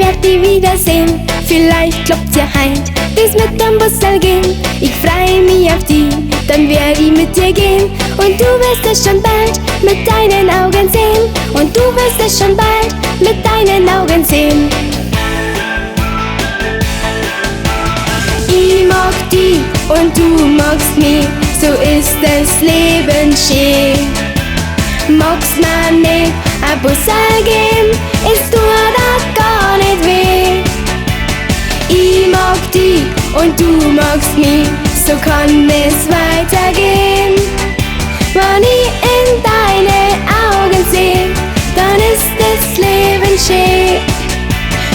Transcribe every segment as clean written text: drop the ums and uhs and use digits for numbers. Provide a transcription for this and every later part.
werd die wiedersehen. Vielleicht klappt's ja heut, das mit dem Bussel gehen. Ich freu mich auf die, dann werd ich mit dir gehen. Und du wirst es schon bald mit deinen Augen sehen. Und du wirst es schon bald mit deinen Augen sehen. Ich mag die und du magst mich, so ist das Leben schön. Magst mir nicht ein Bussel geben, es tut auch gar nicht weh. Ich mag die und du magst mich, so kann es weitergehen. Wenn ich in deine Augen seh, dann ist das Leben schön.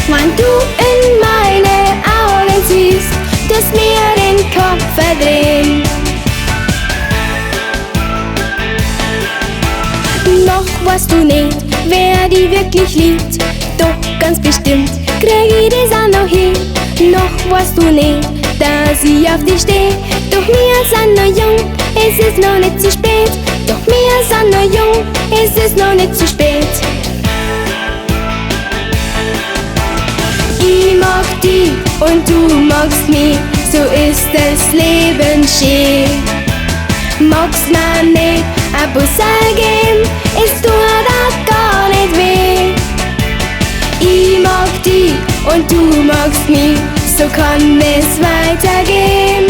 Wenn du in meine Augen siehst, dass mir den Kopf verdrehen. Noch weißt du nicht, wer die wirklich liebt, doch ganz bestimmt krieg ich das auch noch hin. Noch weißt du nicht, dass ich auf dich steh, doch wir sind noch jung, es ist noch nicht zu spät. Doch wir sind noch jung, es ist noch nicht zu spät. Ich mag die und du magst mich, so ist das Leben schön. Magst mir nicht ein Bussel geben, es tut auch gar nicht weh. Ich mag die und du magst mich, so kann es weitergehen.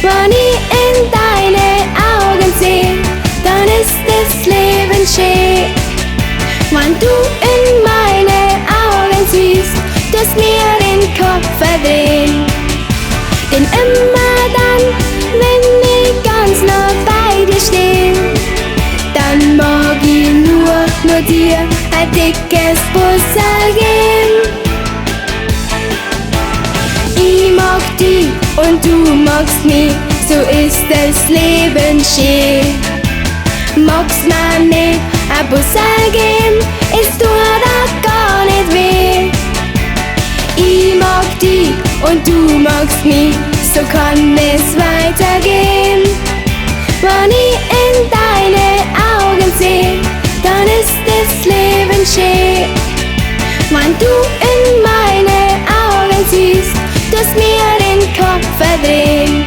Wenn ich in deine Augen seh, dann ist das Leben schön. Wenn du in meine Augen siehst, dass mir den Kopf verdrehen. Denn immer dann, wenn ich ganz nah bei dir steh, dann mag ich nur dir ein dickes Bussel geben. Ich mag die und du magst mich, so ist das Leben schön. Magst mir nicht ein Bussel geben, es tut auch gar nicht weh. Ich mag die und du magst mich, so kann es weitergehen. Wenn ich in deine Augen seh, dann ist das Leben schön. Wenn du in meine Augen siehst, dass mir den Kopf verdrehen,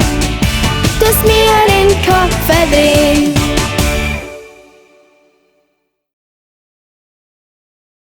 dass mir den Kopf verdrehen.